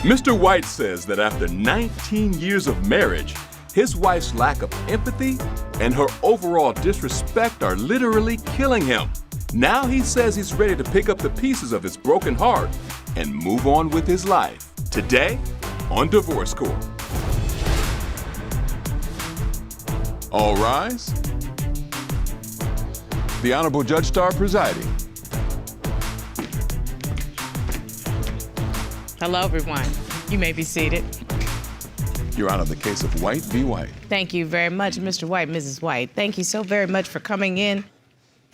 Mr. White says that after 19 years of marriage, his wife's lack of empathy and her overall disrespect are literally killing him. Now he says he's ready to pick up the pieces of his broken heart and move on with his life. Today on Divorce Court. All rise. The Honorable Judge Starr presiding. Hello, everyone. You may be seated. Your Honor, the case of White v. White. Thank you very much, Mr. White, Mrs. White. Thank you so very much for coming in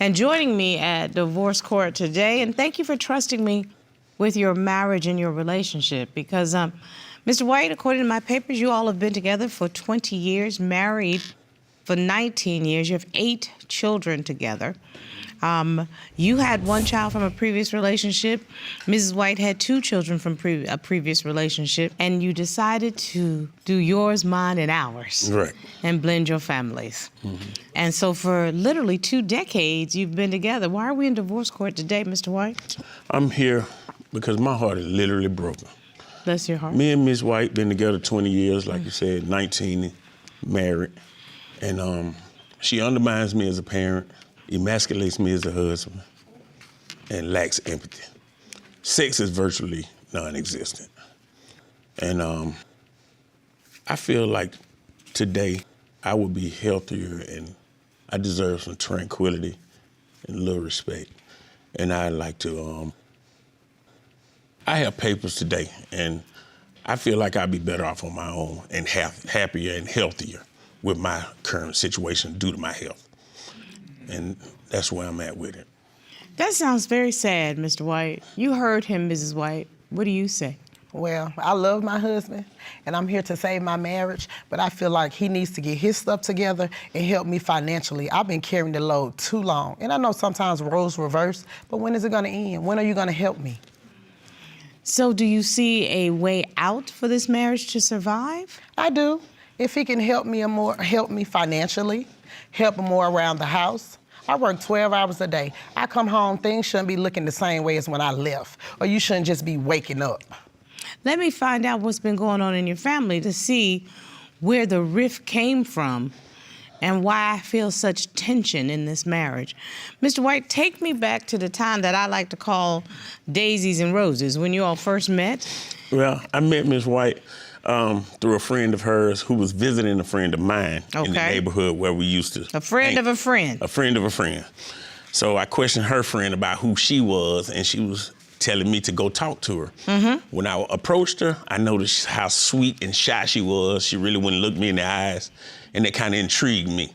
and joining me at Divorce Court today. And thank you for trusting me with your marriage and your relationship. Because, Mr. White, according to my papers, you all have been together for 20 years, married for 19 years. You have 8 children together. You had 1 child from a previous relationship. Mrs. White had 2 children from a previous relationship. And you decided to do yours, mine, and ours. Right. And blend your families. Mm-hmm. And so for literally 2 decades, you've been together. Why are we in divorce court today, Mr. White? I'm here because my heart is literally broken. Bless your heart. Me and Miss White been together 20 years, like you said, 19, married. And she undermines me as a parent, emasculates me as a husband, and lacks empathy. Sex is virtually non-existent. And I feel like today I would be healthier and I deserve some tranquility and a little respect. And I'd like to, I have papers today and I feel like I'd be better off on my own and happier and healthier with my current situation due to my health. And that's where I'm at with it. That sounds very sad, Mr. White. You heard him, Mrs. White. What do you say? Well, I love my husband, and I'm here to save my marriage, but I feel like he needs to get his stuff together and help me financially. I've been carrying the load too long. And I know sometimes roles reverse, but when is it gonna end? When are you gonna help me? So do you see a way out for this marriage to survive? I do. If he can help me financially, help more around the house. I work 12 hours a day. I come home, things shouldn't be looking the same way as when I left, or you shouldn't just be waking up. Let me find out what's been going on in your family to see where the rift came from and why I feel such tension in this marriage. Mr. White, take me back to the time that I like to call daisies and roses, when you all first met. Well, I met Miss White through a friend of hers who was visiting a friend of mine in the neighborhood where we used to. A friend of a friend. A friend of a friend. So I questioned her friend about who she was, and she was telling me to go talk to her. Mm-hmm. When I approached her, I noticed how sweet and shy she was. She really wouldn't look me in the eyes, and that kind of intrigued me.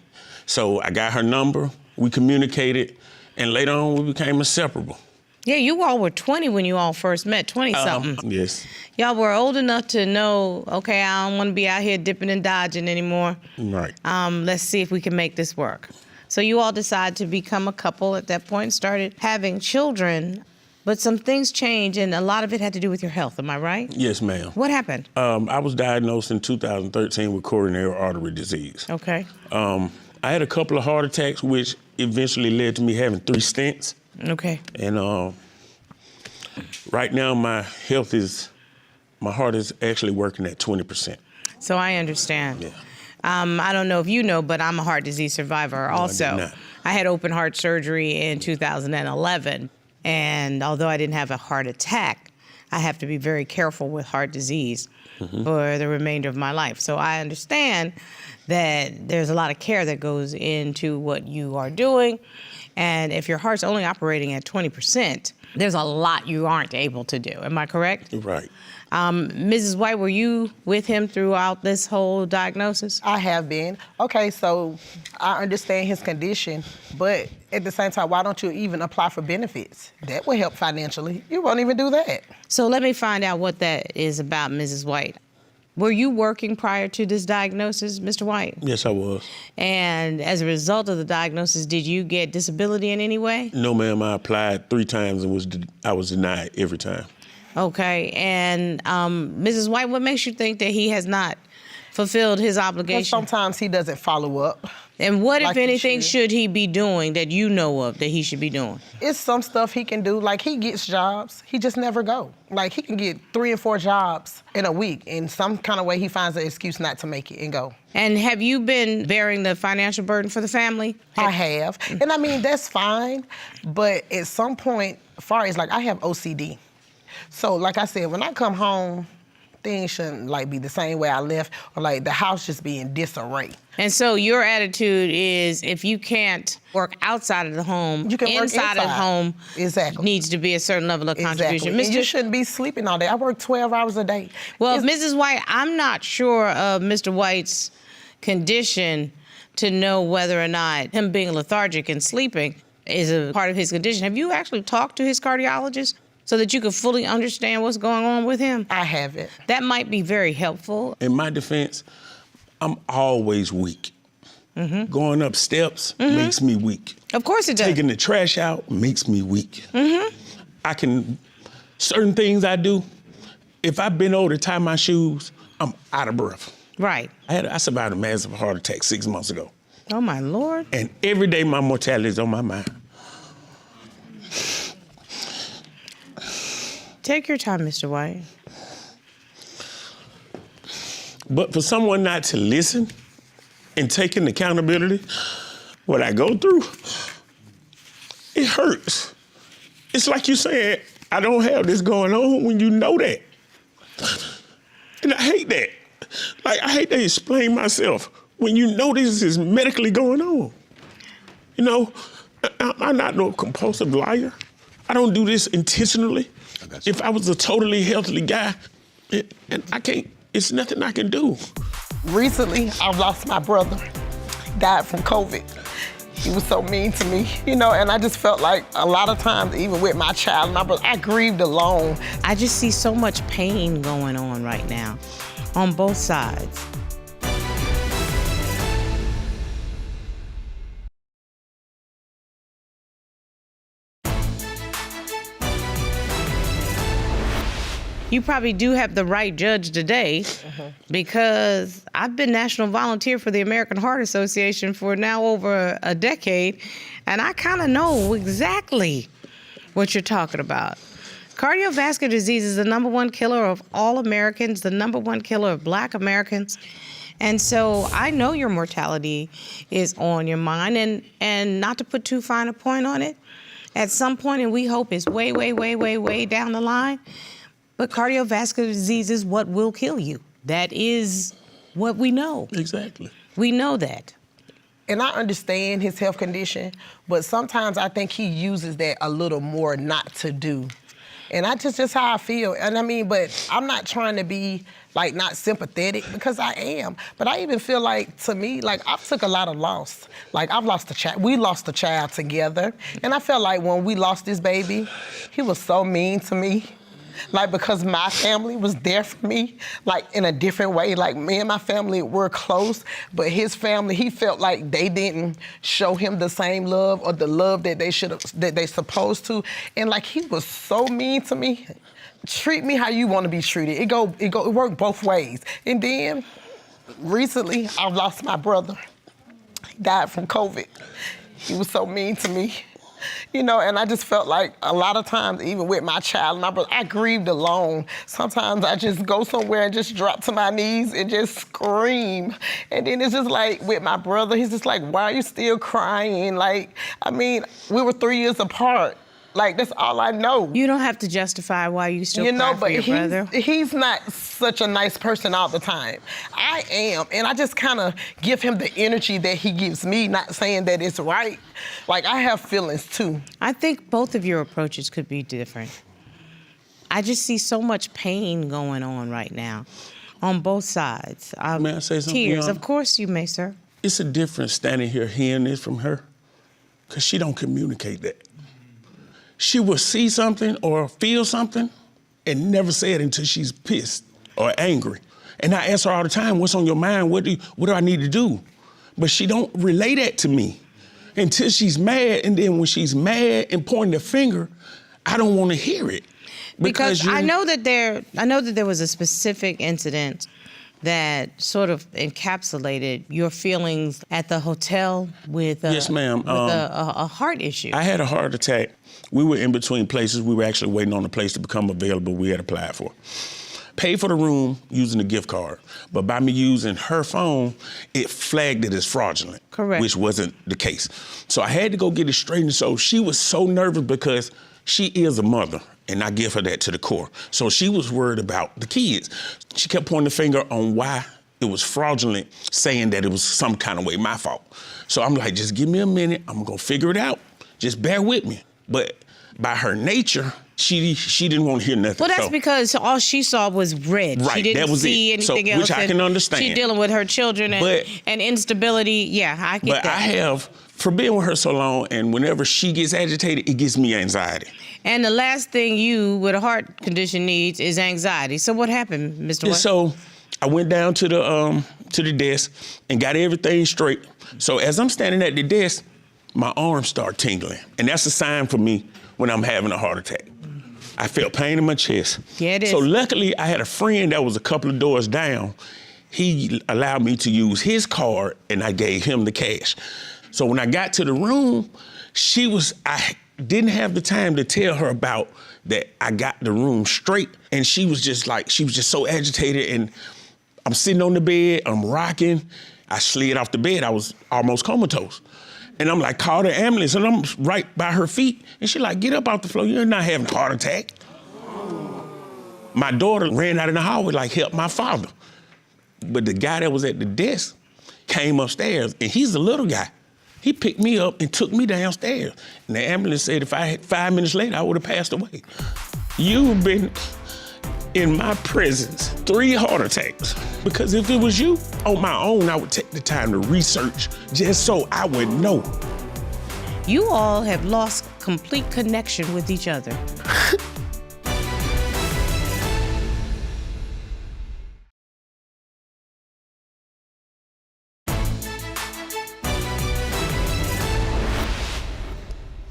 So I got her number, we communicated, and later on we became inseparable. Yeah, you all were 20 when you all first met, 20-something. Yes. Y'all were old enough to know, okay, I don't want to be out here dipping and dodging anymore. Right. Let's see if we can make this work. So you all decided to become a couple at that point and started having children, but some things changed, and a lot of it had to do with your health, am I right? Yes, ma'am. What happened? I was diagnosed in 2013 with coronary artery disease. Okay. I had a couple of heart attacks, which eventually led to me having 3 stents. Okay. And right now my heart is actually working at 20%. So I understand. Yeah. I don't know if you know, but I'm a heart disease survivor also. I did not. I had open heart surgery in 2011. And although I didn't have a heart attack, I have to be very careful with heart disease for the remainder of my life. So I understand that there's a lot of care that goes into what you are doing. And if your heart's only operating at 20%, there's a lot you aren't able to do. Am I correct? Right. Mrs. White, were you with him throughout this whole diagnosis? I have been. Okay, so I understand his condition, but at the same time, why don't you even apply for benefits? That will help financially. You won't even do that. So let me find out what that is about, Mrs. White. Were you working prior to this diagnosis, Mr. White? Yes, I was. And as a result of the diagnosis, did you get disability in any way? No, ma'am. I applied 3 times and I was denied every time. Okay. And Mrs. White, what makes you think that he has not fulfilled his But obligation? sometimes he doesn't follow up. And what, like if he anything, should. should he be doing that you know of that he should be doing? It's some stuff he can do. Like, he gets jobs, he just never go. Like, he can get 3 or 4 jobs in a week. In some kind of way, he finds an excuse not to make it and go. And have you been bearing the financial burden for the family? I have. And I mean, that's fine. But at some point, as far as like, I have OCD. So like I said, when I come home, things shouldn't like be the same way I left, or like the house just be in disarray. And so your attitude is, if you can't work outside of the home, You can work inside of the inside. home Exactly. needs to be a certain level of contribution. Exactly. And you shouldn't be sleeping all day. I work 12 hours a day. Well, It's- Mrs. White, I'm not sure of Mr. White's condition to know whether or not him being lethargic and sleeping is a part of his condition. Have you actually talked to his cardiologist so that you can fully understand what's going on with him? I haven't. That might be very helpful. In my defense, I'm always weak. Going up steps makes me weak. Of course it does. Taking the trash out makes me weak. Certain things I do, if I bend over to tie my shoes, I'm out of breath. Right. I survived a massive heart attack 6 months ago. Oh, my Lord. And every day my mortality is on my mind. Take your time, Mr. White. But for someone not to listen and taking accountability, what I go through, it hurts. It's like you saying, I don't have this going on when you know that. And I hate that. Like, I hate to explain myself when you know this is medically going on. You know, I'm not no compulsive liar. I don't do this intentionally. If I was a totally healthy guy, and I can't, it's nothing I can do. Recently, I've lost my brother. He died from COVID. He was so mean to me, you know, and I just felt like a lot of times, even with my child and my brother, I grieved alone. I just see so much pain going on right now on both sides. You probably do have the right judge today because I've been national volunteer for the American Heart Association for now over a decade, and I kind of know exactly what you're talking about. Cardiovascular disease is the #1 killer of all Americans, the #1 killer of Black Americans. And so I know your mortality is on your mind, and not to put too fine a point on it, at some point, and we hope it's way, way, way, way, way down the line, but cardiovascular disease is what will kill you. That is what we know. Exactly. We know that. And I understand his health condition, but sometimes I think he uses that a little more not to do. And just how I feel. And I mean, but I'm not trying to be like not sympathetic, because I am. But I even feel like, to me, like I've took a lot of loss. Like I've lost a child, we lost a child together. And I felt like when we lost this baby, he was so mean to me. Like, because my family was there for me, like in a different way. Like, me and my family were close, but his family, he felt like they didn't show him the same love or the love that they supposed to. And like, he was so mean to me. Treat me how you want to be treated. It worked both ways. And then recently, I've lost my brother. He died from COVID. He was so mean to me. You know, and I just felt like a lot of times, even with my child and my brother, I grieved alone. Sometimes I just go somewhere and just drop to my knees and just scream. And then it's just like, with my brother, he's just like, why are you still crying? Like, I mean, we were 3 years apart. Like, that's all I know. You don't have to justify why you still cry for your brother. He's not such a nice person all the time. I am, and I just kind of give him the energy that he gives me, not saying that it's right. Like, I have feelings too. I think both of your approaches could be different. I just see so much pain going on right now on both sides. May I say something, Tears, Your Honor? of course you may, sir. It's a difference standing here hearing this from her, because she don't communicate that. She will see something or feel something and never say it until she's pissed or angry. And I ask her all the time, what's on your mind? What do I need to do? But she don't relay that to me until she's mad. And then when she's mad and pointing the finger, I don't want to hear it. Because I know that there was a specific incident that sort of encapsulated your feelings at the hotel with, Yes, ma'am. with a heart issue. I had a heart attack. We were in between places. We were actually waiting on a place to become available we had applied for. Paid for the room using a gift card. But by me using her phone, it flagged it as fraudulent. Correct. Which wasn't the case. So I had to go get it straightened. So she was so nervous because she is a mother, and I give her that to the core. So she was worried about the kids. She kept pointing the finger on why it was fraudulent, saying that it was some kind of way my fault. So I'm like, just give me a minute. I'm gonna figure it out. Just bear with me. But by her nature, she didn't want to hear nothing. Well, that's so, because all she saw was red. Right, She didn't that was see it. anything So, else. which I can understand. She's dealing with her children and instability. Yeah, I get But that. I have, for being with her so long, and whenever she gets agitated, it gives me anxiety. And the last thing you with a heart condition needs is anxiety. So what happened, Mr. And White? so I went down to the desk and got everything straight. So as I'm standing at the desk, my arms start tingling. And that's a sign for me when I'm having a heart attack. I felt pain in my chest. Yeah, it is. So luckily, I had a friend that was a couple of doors down. He allowed me to use his card, and I gave him the cash. So when I got to the room, I didn't have the time to tell her about that I got the room straight. And she was just so agitated, and I'm sitting on the bed, I'm rocking. I slid off the bed, I was almost comatose. And I'm like, call the ambulance, and I'm right by her feet. And she like, get up off the floor, you're not having a heart attack. My daughter ran out in the hallway like, help my father. But the guy that was at the desk came upstairs, and he's a little guy. He picked me up and took me downstairs. And the ambulance said if I had 5 minutes later, I would have passed away. You've been in my presence 3 heart attacks. Because if it was you, on my own, I would take the time to research just so I would know. You all have lost complete connection with each other.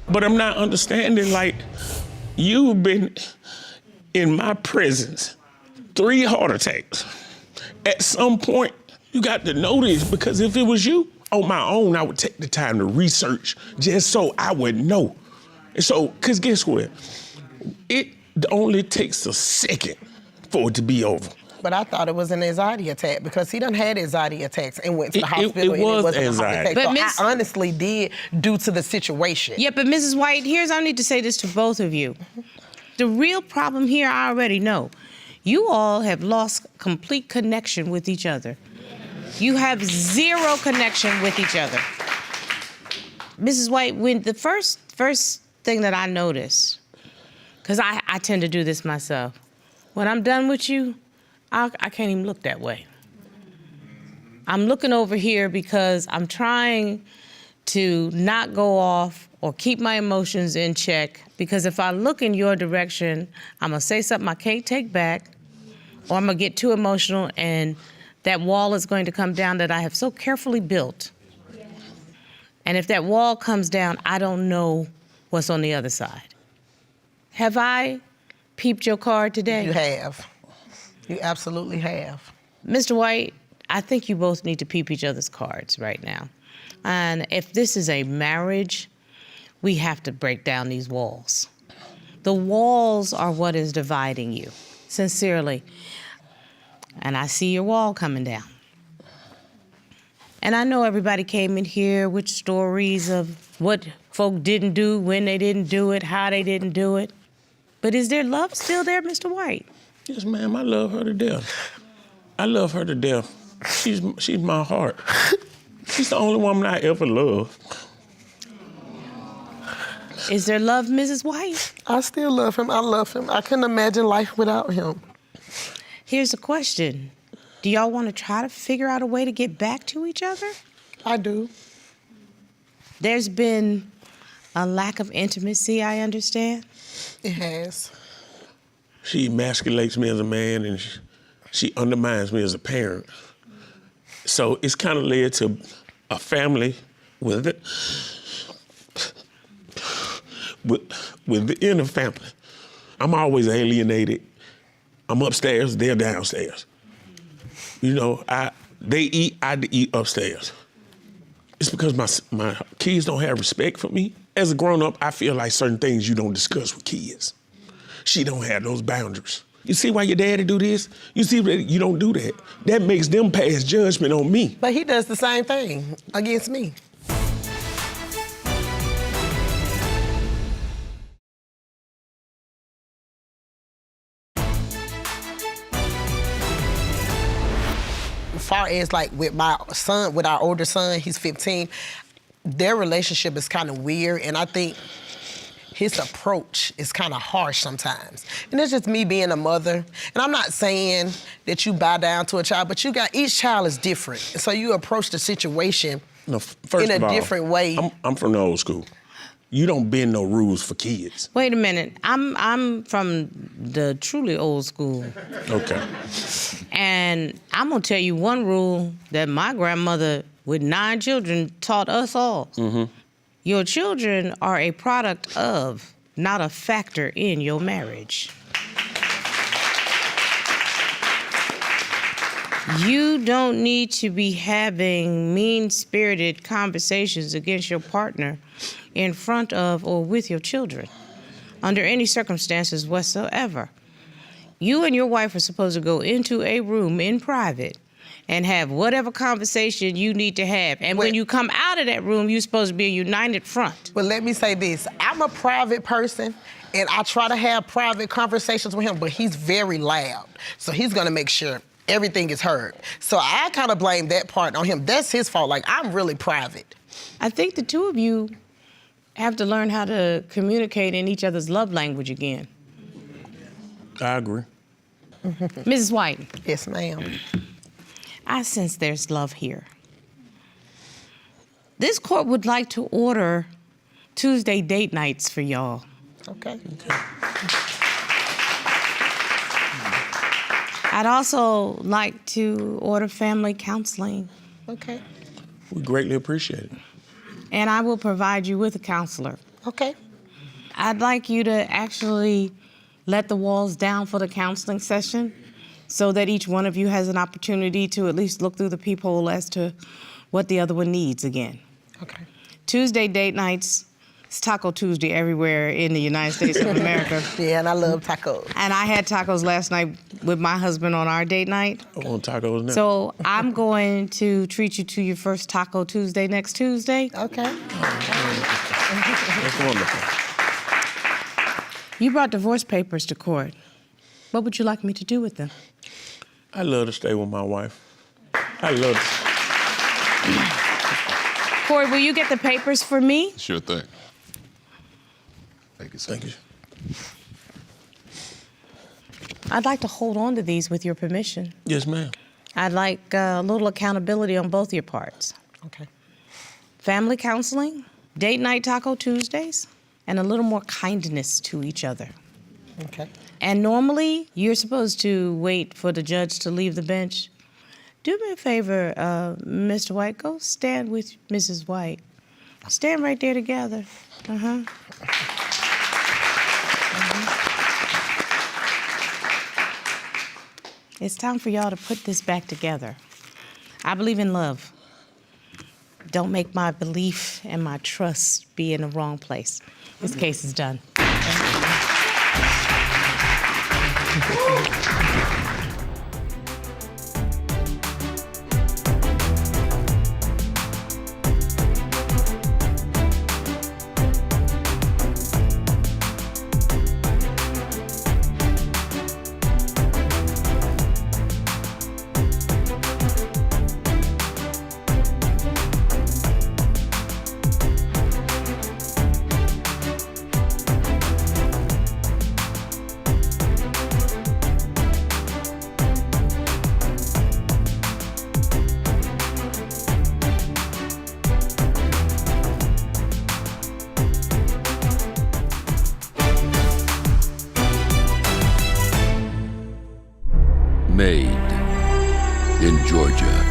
But I'm not understanding, like, you've been in my presence 3 heart attacks. At some point, you got to know this, because if it was you, on my own, I would take the time to research just so I would know. And so, because guess what? It only takes a second for it to be over. But I thought it was an anxiety attack because he done had anxiety attacks and went to the hospital. It was wasn't anxiety. a heart attack. But so Miss- I honestly did due to the situation. Yeah, but Mrs. White, I need to say this to both of you. The real problem here, I already know. You all have lost complete connection with each other. You have 0 connection with each other. Mrs. White, when the first thing that I noticed, because I tend to do this myself, when I'm done with you, I can't even look that way. I'm looking over here because I'm trying to not go off or keep my emotions in check, because if I look in your direction, I'm gonna say something I can't take back, or I'm gonna get too emotional and that wall is going to come down that I have so carefully built. And if that wall comes down, I don't know what's on the other side. Have I peeped your card today? You have. You absolutely have. Mr. White, I think you both need to peep each other's cards right now. And if this is a marriage, we have to break down these walls. The walls are what is dividing you, sincerely. And I see your wall coming down. And I know everybody came in here with stories of what folk didn't do, when they didn't do it, how they didn't do it. But is there love still there, Mr. White? Yes, ma'am, I love her to death. I love her to death. She's my heart. She's the only woman I ever loved. Is there love, Mrs. White? I still love him. I love him. I couldn't imagine life without him. Here's the question. Do y'all want to try to figure out a way to get back to each other? I do. There's been a lack of intimacy, I understand. It has. She emasculates me as a man, and she undermines me as a parent. So it's kind of led to a family within a family. I'm always alienated. I'm upstairs, they're downstairs. You know, they eat, I eat upstairs. It's because my kids don't have respect for me. As a grown-up, I feel like certain things you don't discuss with kids. She don't have those boundaries. You see why your daddy do this? You see that you don't do that. That makes them pass judgment on me. But he does the same thing against me. As far as like with my son, with our older son, he's 15, their relationship is kind of weird, and I think his approach is kind of harsh sometimes. And it's just me being a mother. And I'm not saying that you bow down to a child, but each child is different. And so you approach the situation in a different way. I'm from the old school. You don't bend no rules for kids. Wait a minute. I'm from the truly old school. Okay. And I'm gonna tell you one rule that my grandmother with 9 children taught us all. Mm-hmm. Your children are a product of, not a factor in your marriage. You don't need to be having mean-spirited conversations against your partner in front of or with your children, under any circumstances whatsoever. You and your wife are supposed to go into a room in private and have whatever conversation you need to have. And when you come out of that room, you're supposed to be a united front. Well, let me say this. I'm a private person, and I try to have private conversations with him, but he's very loud. So he's gonna make sure everything is heard. So I kind of blame that part on him. That's his fault. Like, I'm really private. I think the two of you have to learn how to communicate in each other's love language again. I agree. Mrs. White. Yes, ma'am. I sense there's love here. This court would like to order Tuesday date nights for y'all. Okay. I'd also like to order family counseling. Okay. We greatly appreciate it. And I will provide you with a counselor. Okay. I'd like you to actually let the walls down for the counseling session so that each one of you has an opportunity to at least look through the peephole as to what the other one needs again. Okay. Tuesday date nights, it's Taco Tuesday everywhere in the United States of America. Yeah, and I love tacos. And I had tacos last night with my husband on our date night. I want tacos now. So I'm going to treat you to your first Taco Tuesday next Tuesday. Okay. That's wonderful. You brought divorce papers to court. What would you like me to do with them? I love to stay with my wife. I love to. Corey, will you get the papers for me? Sure thing. Thank you, sir. Thank you. I'd like to hold on to these with your permission. Yes, ma'am. I'd like a little accountability on both your parts. Okay. Family counseling, date night Taco Tuesdays, and a little more kindness to each other. Okay. And normally, you're supposed to wait for the judge to leave the bench. Do me a favor, Mr. White, go stand with Mrs. White. Stand right there together. Uh-huh. It's time for y'all to put this back together. I believe in love. Don't make my belief and my trust be in the wrong place. This case is done. Made in Georgia.